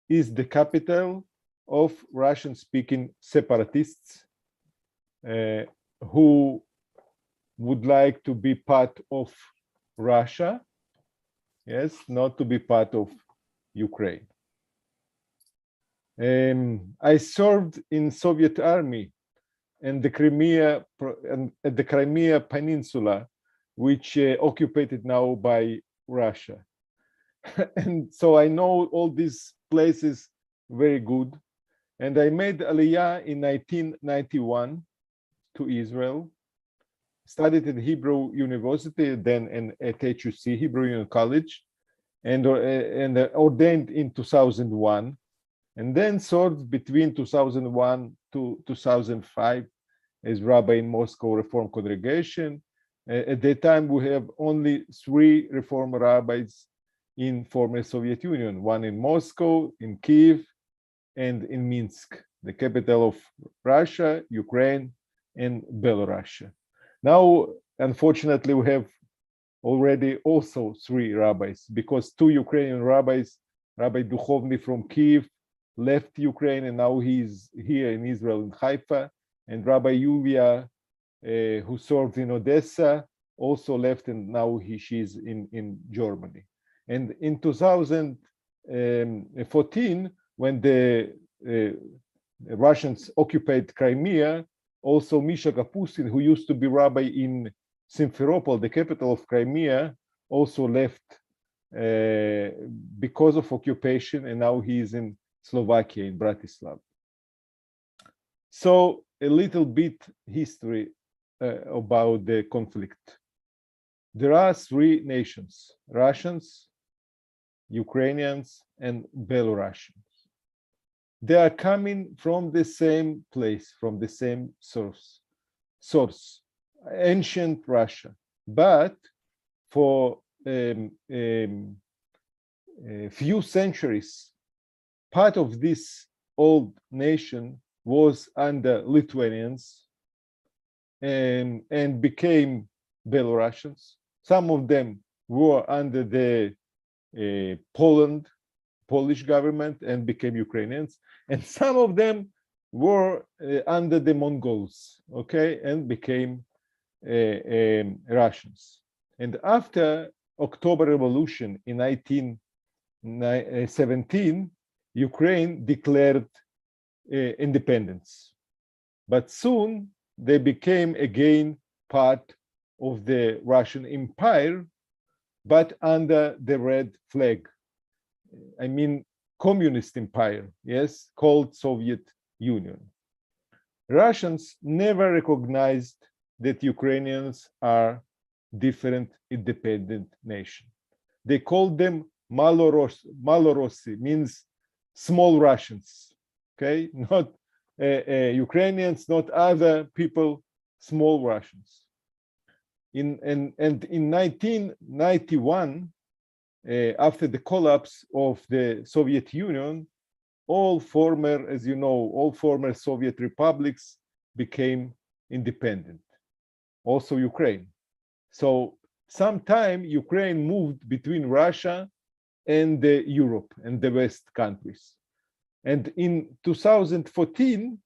is the capital of Russian-speaking separatists who would like to be part of Russia, yes, not to be part of Ukraine. I served in Soviet army and the Crimea Peninsula, which occupied now by Russia. And so I know all these places very good. And I made Aliyah in 1991 to Israel, studied at Hebrew University, then at HUC, Hebrew Union College, and ordained in 2001. And then served between 2001 to 2005 as rabbi in Moscow Reform Congregation. At that time, we have only 3 Reform rabbis in former Soviet Union, one in Moscow, in Kiev, and in Minsk, the capital of Russia, Ukraine, and Belarus. Now, unfortunately, we have already also 3 rabbis, because 2 Ukrainian rabbis, Rabbi Duchovny from Kiev, left Ukraine, and now he's here in Israel, in Haifa, and Rabbi Yulia, who served in Odessa, also left, and now she's in Germany. And in 2014, when the Russians occupied Crimea, also Misha Kapustin, who used to be rabbi in Simferopol, the capital of Crimea, also left because of occupation, and now he is in Slovakia, in Bratislava. So a little bit history about the conflict. There are 3 nations: Russians, Ukrainians, and Belarusians. They are coming from the same place, from the same source, ancient Russia. But for a few centuries, part of this old nation was under Lithuanians and became Belarusians. Some of them were under the Polish government and became Ukrainians, and some of them were under the Mongols, okay, and became Russians. And after October Revolution in 1917, Ukraine declared independence, but soon they became again part of the Russian Empire, but under the red flag. I mean, communist empire, yes, called Soviet Union. Russians never recognized that Ukrainians are different independent nation. They called them Malorossi, means small Russians, okay? Not Ukrainians, not other people, small Russians. And in 1991, after the collapse of the Soviet Union, all former, as you know, all former Soviet republics became independent, also Ukraine. So sometime Ukraine moved between Russia and Europe and the West countries. And in 2014,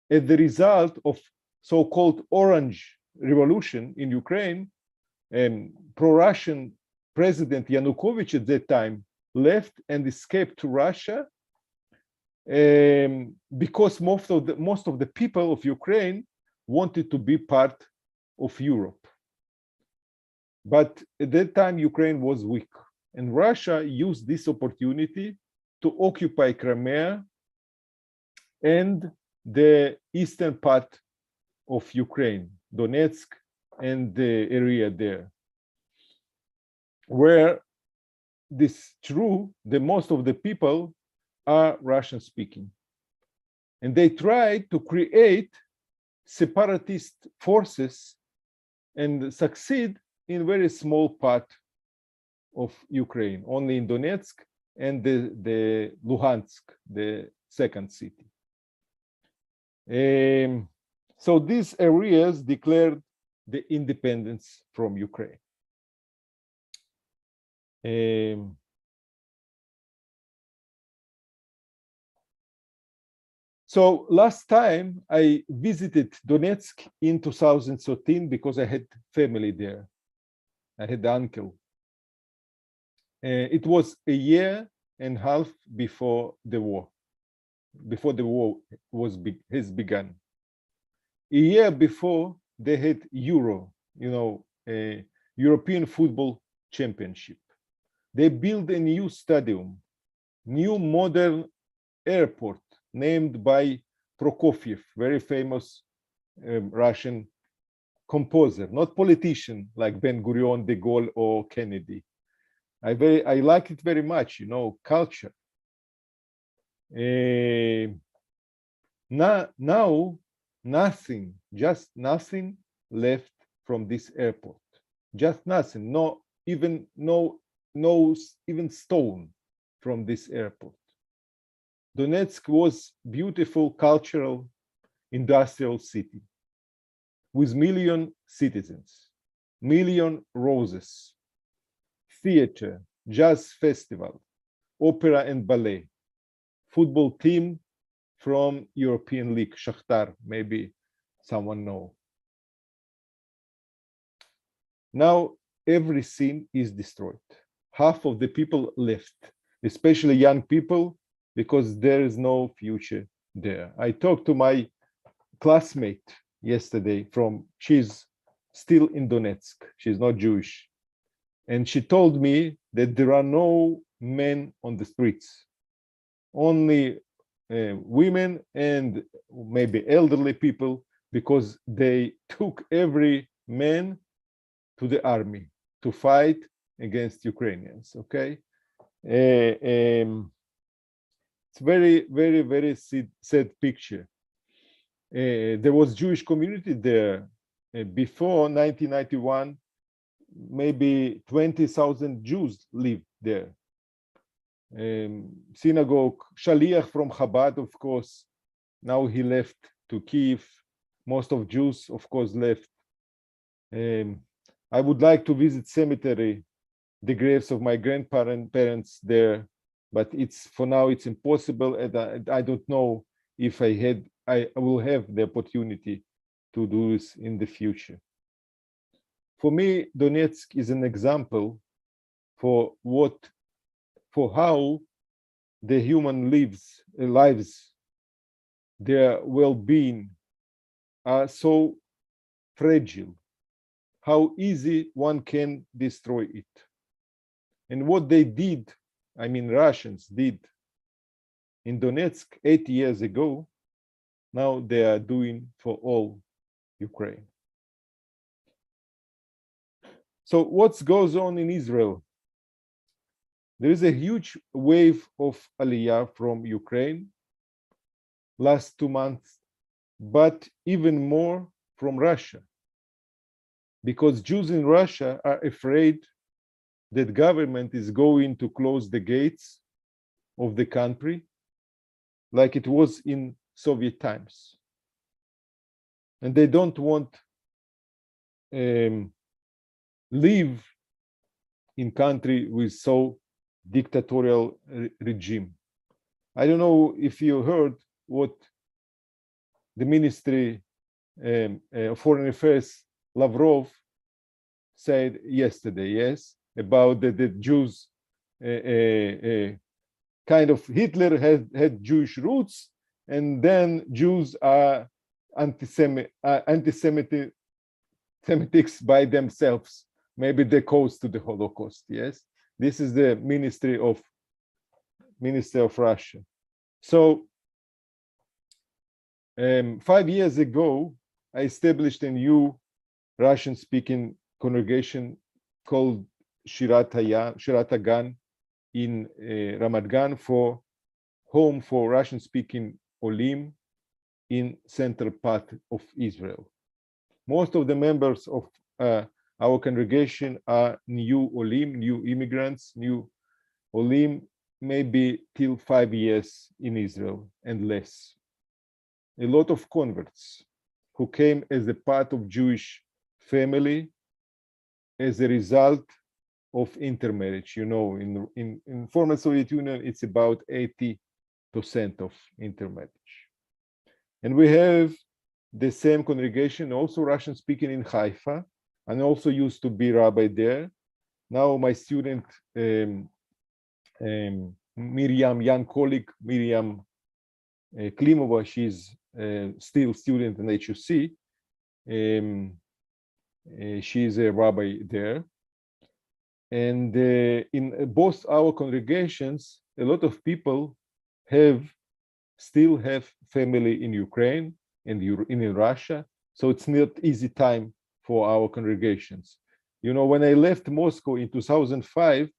as the result of so-called Orange Revolution in Ukraine, pro-Russian President Yanukovych at that time left and escaped to Russia because most of the people of Ukraine wanted to be part of Europe. But at that time, Ukraine was weak, and Russia used this opportunity to occupy Crimea and the eastern part of Ukraine, Donetsk and the area there, where this true, the most of the people are Russian speaking. And they tried to create separatist forces and succeed in very small part of Ukraine, only in Donetsk and the Luhansk, the second city. So these areas declared the independence from Ukraine. So last time I visited Donetsk in 2013 because I had family there. I had uncle. It was a year and a half before the war has begun. A year before, they had Euro, European Football Championship. They built a new stadium, new modern airport named by Prokofiev, very famous Russian composer, not politician like Ben-Gurion, De Gaulle, or Kennedy. I like it very much, culture. Now, nothing, just nothing left from this airport. Just nothing, no even stone from this airport. Donetsk was beautiful cultural industrial city with million citizens, million roses, theater, jazz festival, opera and ballet, football team from European League, Shakhtar, maybe someone know. Now everything is destroyed. Half of the people left, especially young people, because there is no future there. I talked to my classmate yesterday she's still in Donetsk. She's not Jewish. And she told me that there are no men on the streets, only women and maybe elderly people, because they took every man to the army to fight against Ukrainians. Okay, it's very, very, very sad picture. There was Jewish community there before 1991. Maybe 20,000 Jews lived there. Synagogue, Shaliach from Chabad, of course, now he left to Kiev. Most of Jews, of course, left. I would like to visit cemetery, the graves of my grandparents there, but for now it's impossible, and I don't know if I will have the opportunity to do this in the future. For me, Donetsk is an example for how the human lives, their well-being are so fragile, how easy one can destroy it. And what they did, I mean Russians did in Donetsk 8 years ago, now they are doing for all Ukraine. So what goes on in Israel? There is a huge wave of Aliyah from Ukraine last 2 months, but even more from Russia, because Jews in Russia are afraid that government is going to close the gates of the country like it was in Soviet times. And they don't want live in country with so dictatorial regime. I don't know if you heard what the Ministry of Foreign Affairs, Lavrov, said yesterday, yes, about the Jews, kind of Hitler had Jewish roots, and then Jews are anti-Semitics by themselves. Maybe they caused to the Holocaust, yes? This is the Ministry of Russia. So 5 years ago, I established a new Russian-speaking congregation called Shirat ha-Gan in Ramat-Gan, for home for Russian-speaking Olim in central part of Israel. Most of the members of our congregation are new Olim, new immigrants, new Olim, maybe till 5 years in Israel and less. A lot of converts who came as a part of Jewish family as a result of intermarriage. You know, in former Soviet Union, it's about 80% of intermarriage. And we have the same congregation, also Russian speaking in Haifa, and also used to be rabbi there. Now my student, Miriam, young colleague, Miriam Klimova, she's still student in HUC. She's a rabbi there. And in both our congregations, a lot of people still have family in Ukraine and in Russia. So it's not easy time for our congregations. You know, when I left Moscow in 2005,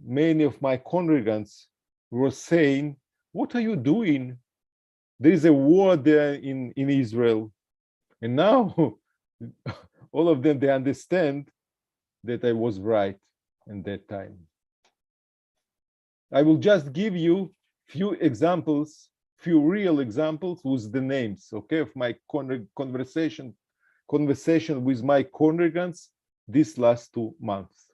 many of my congregants were saying, what are you doing? There is a war there in Israel. And now all of them, they understand that I was right in that time. I will just give you few examples, few real examples with the names, okay, of my conversation with my congregants these last 2 months.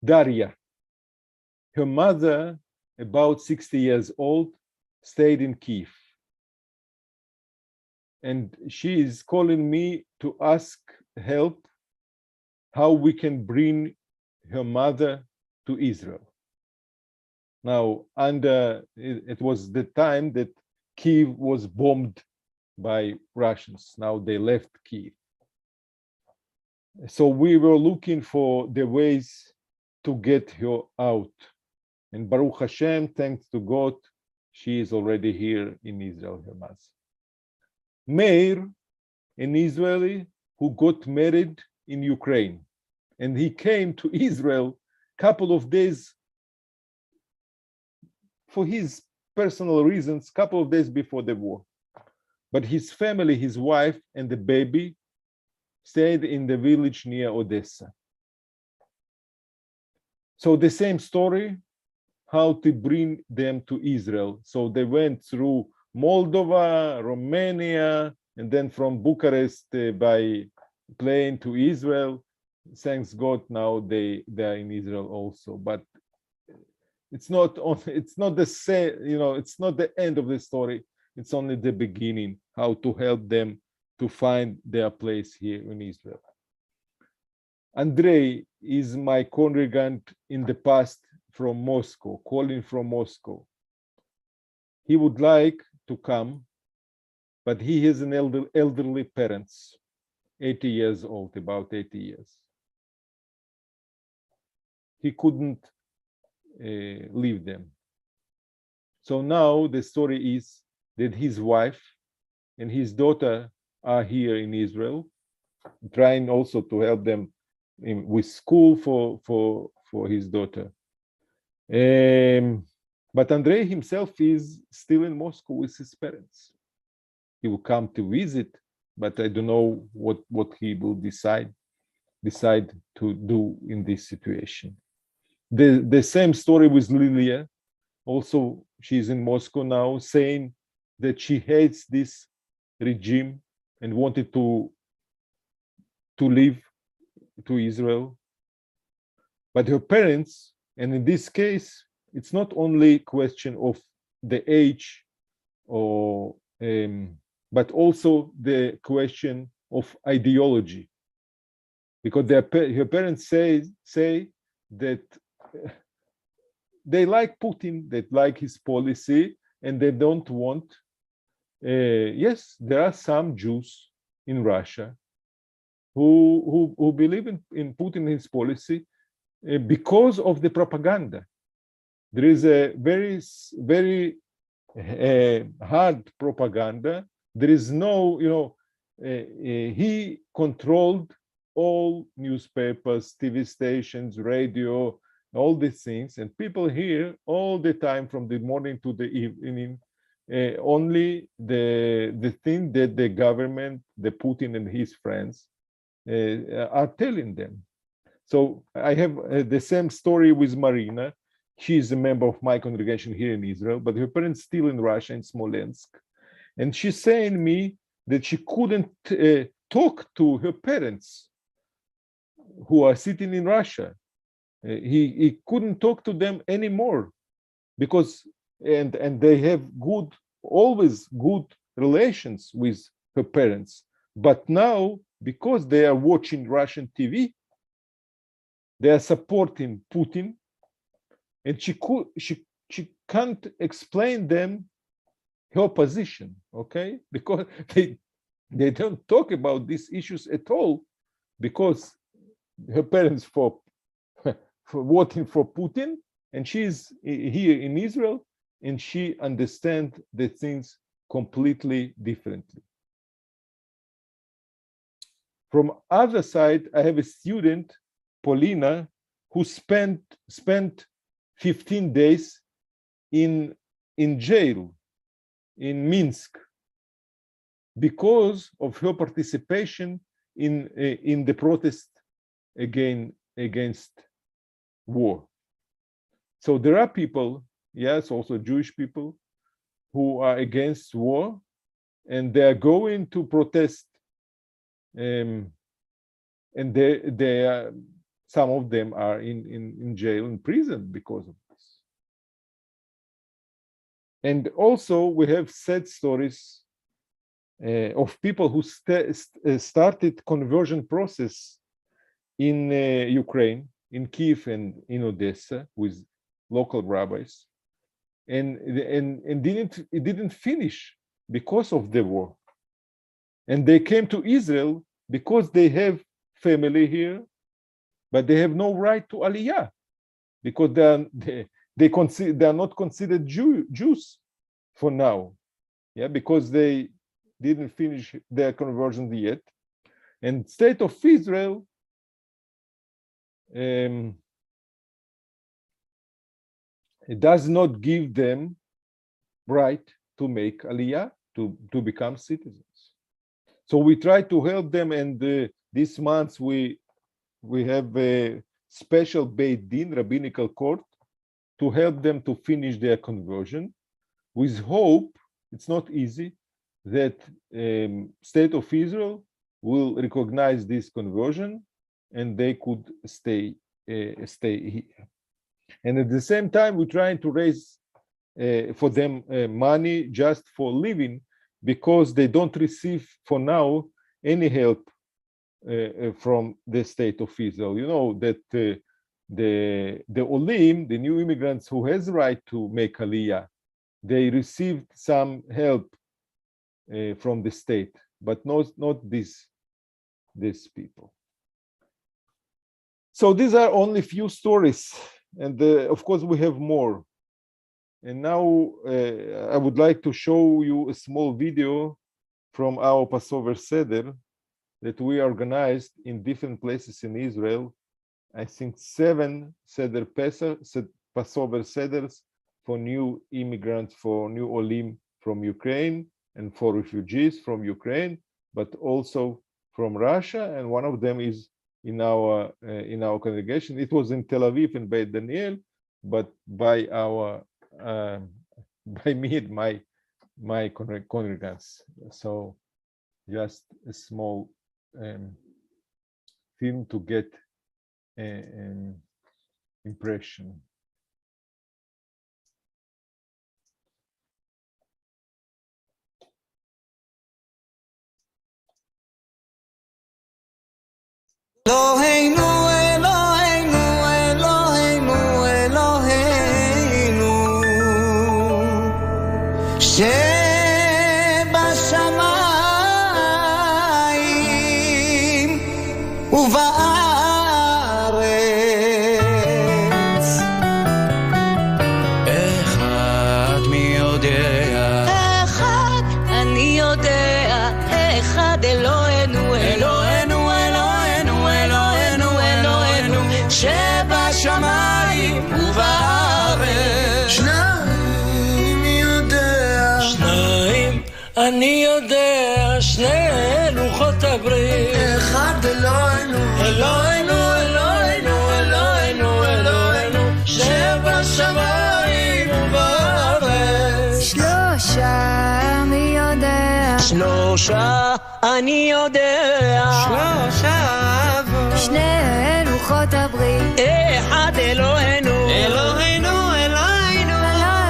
Daria, her mother, about 60 years old, stayed in Kiev. And she is calling me to ask help how we can bring her mother to Israel. Now, it was the time that Kiev was bombed by Russians. Now they left Kiev. So we were looking for the ways to get her out. And Baruch Hashem, thanks to God, she is already here in Israel, her mother. Meir, an Israeli who got married in Ukraine, and he came to Israel a couple of days for his personal reasons, couple of days before the war. But his family, his wife and the baby stayed in the village near Odessa. So the same story, how to bring them to Israel. So they went through Moldova, Romania, and then from Bucharest by plane to Israel. Thanks God, now they are in Israel also. But it's not the same, you know, it's not the end of the story. It's only the beginning, how to help them to find their place here in Israel. Andrei is my congregant in the past from Moscow, calling from Moscow. He would like to come, but he has an elderly parents, 80 years old, about 80 years. He couldn't leave them. So now the story is that his wife and his daughter are here in Israel, trying also to help them with school for his daughter. But Andrei himself is still in Moscow with his parents. He will come to visit, but I don't know what he will decide to do in this situation. The same story with Lilia. Also, she's in Moscow now, saying that she hates this regime and wanted to leave to Israel. But her parents, and in this case, it's not only a question of the age, or but also the question of ideology, because her parents say that they like Putin, they like his policy, and they don't want. Yes, there are some Jews in Russia who believe in Putin and his policy because of the propaganda. There is a very hard propaganda. There is no, you know, he controlled all newspapers, TV stations, radio, all these things, and people hear all the time from the morning to the evening only the thing that the government, the Putin and his friends are telling them. So I have the same story with Marina. She is a member of my congregation here in Israel, but her parents still in Russia, in Smolensk. And she's saying me that she couldn't talk to her parents who are sitting in Russia. He couldn't talk to them anymore because and they have always good relations with her parents. But now, because they are watching Russian TV, they are supporting Putin, and she can't explain them her position, okay? Because they don't talk about these issues at all, because her parents for voting for Putin, and she's here in Israel, and she understands the things completely differently. From other side, I have a student, Polina, who spent 15 days in jail in Minsk because of her participation in the protest against war. So there are people, yes, also Jewish people, who are against war, and they are going to protest, and they are, some of them are in jail, in prison because of this. And also we have sad stories of people who started conversion process in Ukraine, in Kiev and in Odessa, with local rabbis, and it didn't finish because of the war. And they came to Israel because they have family here, but they have no right to Aliyah, because they are not considered Jews for now, yeah, because they didn't finish their conversion yet. And state of Israel it does not give them right to make Aliyah, to become citizens. So we try to help them, and this month we have a special Beit Din Rabbinical Court to help them to finish their conversion, with hope, it's not easy, that state of Israel will recognize this conversion and they could stay here. And at the same time, we're trying to raise for them money just for living, because they don't receive for now any help from the state of Israel. You know that the Olim, the new immigrants who has the right to make Aliyah, they received some help from the state, but not these people. So these are only few stories, and of course we have more. And now I would like to show you a small video from our Passover Seder that we organized in different places in Israel. I think 7 Seder Pesach, Passover Seders for new immigrants, for new Olim from Ukraine, and for refugees from Ukraine, but also from Russia. And one of them is in our congregation. It was in Tel Aviv in Beit Daniel, but by me and my congregants. So just a small film to get an impression. Eloheinu, Eloheinu, Eloheinu, Eloheinu, שבשמיים ובארץ. אחד מי יודע, אחד אני יודע, אחד אלוהינו, אלוהינו, שבשמיים ובארץ. שניים יודע, שניים אני יודע, שני לוחות הברית. אחד אלוהינו, אלוהינו, אלוהינו, אלוהינו, אלוהינו, שבשמיים ובארץ. שלושה אני יודע, שלושה אני יודע, שלושה שני לוחות הברית. אחד אלוהינו, אלוהינו, אלוהינו, אלוהינו,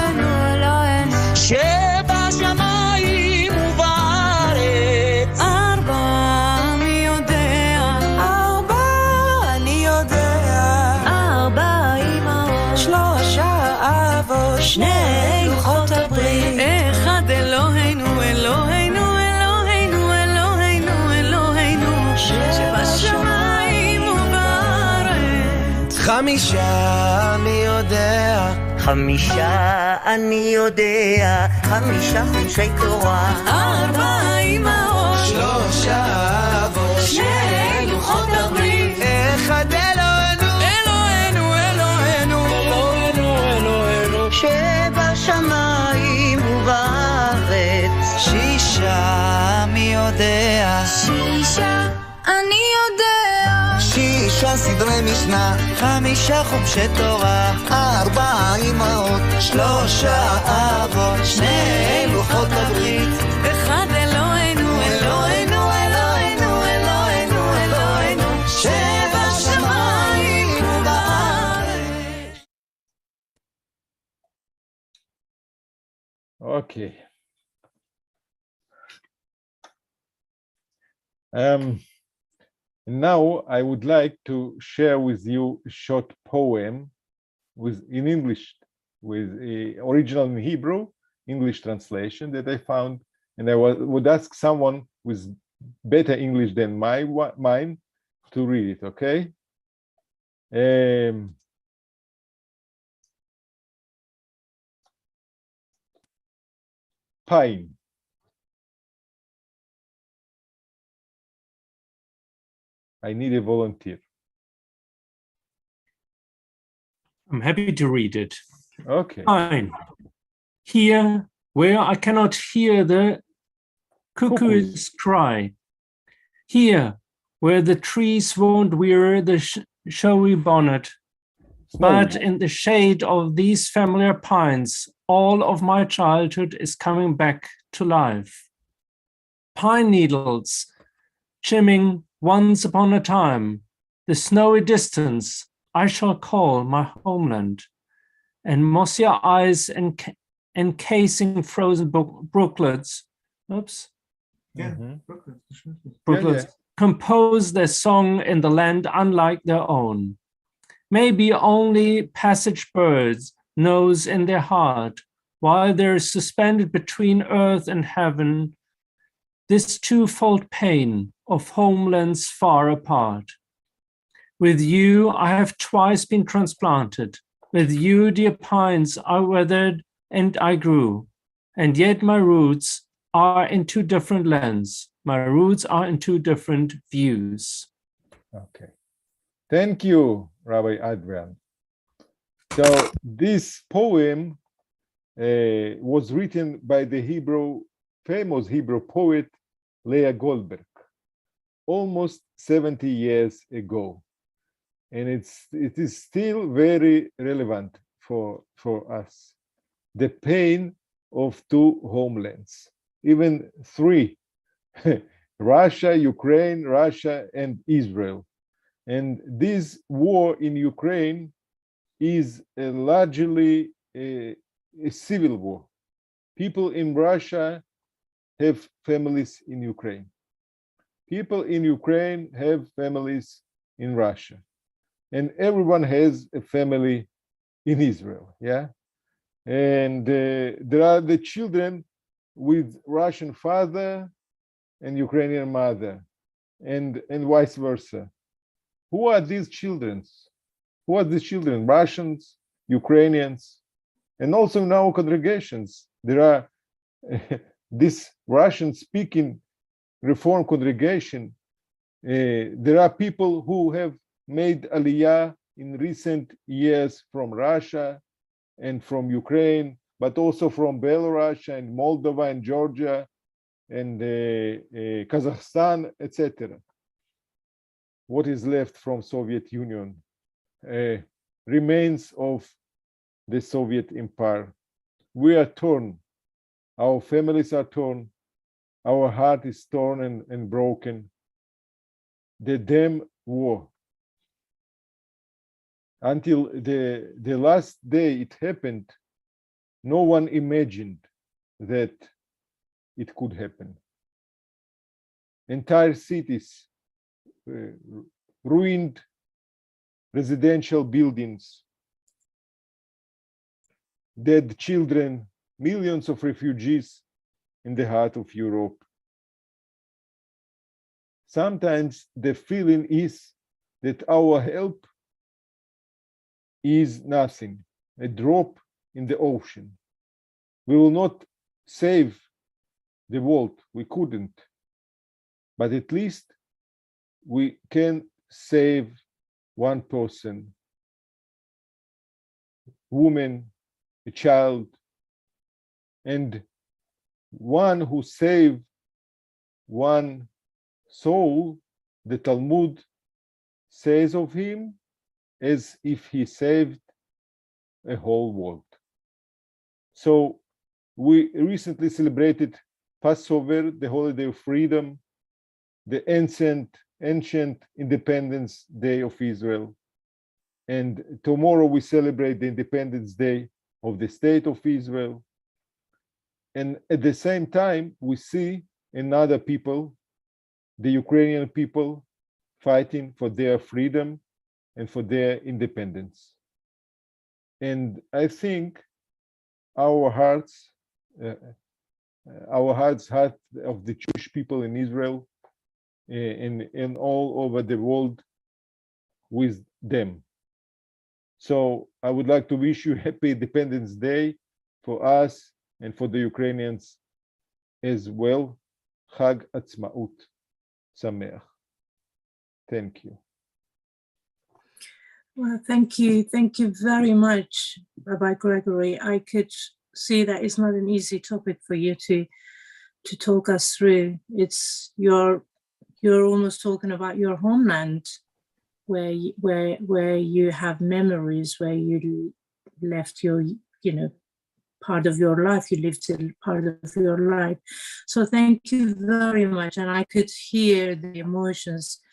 שני לוחות הברית. אחד אלוהינו, אלוהינו, אלוהינו, אלוהינו, אלוהינו, שבשמיים ובארץ. חמישה אני יודע, חמישה אני יודע, חמישה חומשי תורה, 4 אמהות, 3 אבות, 2 לוחות הברית. אחד אלוהינו, אלוהינו, אלוהינו, אלוהינו, אלוהינו, שבשמיים ובארץ. 6 מי יודע, 6 אני יודע, 6 סדרי משנה, 5 חומשי תורה, 4 אמהות, 3 אבות, 2 לוחות הברית. אחד אלוהינו, אלוהינו, אלוהינו, אלוהינו, אלוהינו, שבשמיים ובארץ. Okay. Now I would like to share with you a short poem in English, with original in Hebrew, English translation that I found, and I would ask someone with better English than mine to read it, okay? Pine. I need a volunteer. I'm happy to read it. Okay. Fine. Here, where I cannot hear the cuckoo's cry. Here, where the trees won't wear the showy bonnet. But in the shade of these familiar pines, all of my childhood is coming back to life. Pine needles, chiming once upon a time, the snowy distance I shall call my homeland, and mossier eyes encasing frozen brooklets, brooklets, compose their song in the land unlike their own. Maybe only passage birds knows in their heart, while there is suspended between earth and heaven this twofold pain of homelands far apart. With you I have twice been transplanted. With you, dear pines, I weathered and I grew. And yet my roots are in 2 different lands. My roots are in 2 different views. Okay. Thank you, Rabbi Adrian. So this poem was written by the famous Hebrew poet Leah Goldberg, almost 70 years ago. And it is still very relevant for us. The pain of 2 homelands, even 3, Russia, Ukraine, Russia, and Israel. And this war in Ukraine is largely a civil war. People in Russia have families in Ukraine. People in Ukraine have families in Russia. And everyone has a family in Israel, yeah? And there are the children with Russian father and Ukrainian mother, and vice versa. Who are these children? Who are these children? Russians, Ukrainians, and also in our congregations, there are this Russian-speaking Reform congregation. There are people who have made Aliyah in recent years from Russia and from Ukraine, but also from Belarus and Moldova and Georgia and Kazakhstan, etc. What is left from Soviet Union? Remains of the Soviet Empire. We are torn. Our families are torn. Our heart is torn and broken. The damn war. Until the last day it happened, no one imagined that it could happen. Entire cities, ruined residential buildings, dead children, millions of refugees in the heart of Europe. Sometimes the feeling is that our help is nothing, a drop in the ocean. We will not save the world, we couldn't, but at least we can save one person, woman, a child, and one who saved one soul, the Talmud says of him as if he saved a whole world. So we recently celebrated Passover, the holiday of freedom, the ancient Independence Day of Israel. And tomorrow we celebrate the Independence Day of the State of Israel. And at the same time, we see another people, the Ukrainian people, fighting for their freedom and for their independence. And I think our hearts heart of the Jewish people in Israel and all over the world with them. So I would like to wish you happy Independence Day for us and for the Ukrainians as well. Chag Atzmaut Sameach. Thank you. Well, thank you very much, Rabbi Gregory. I could see that it's not an easy topic for you to talk us through. It's you're almost talking about your homeland, where you have memories, where you left your part of your life, you lived part of your life. So thank you very much, and I could hear the emotions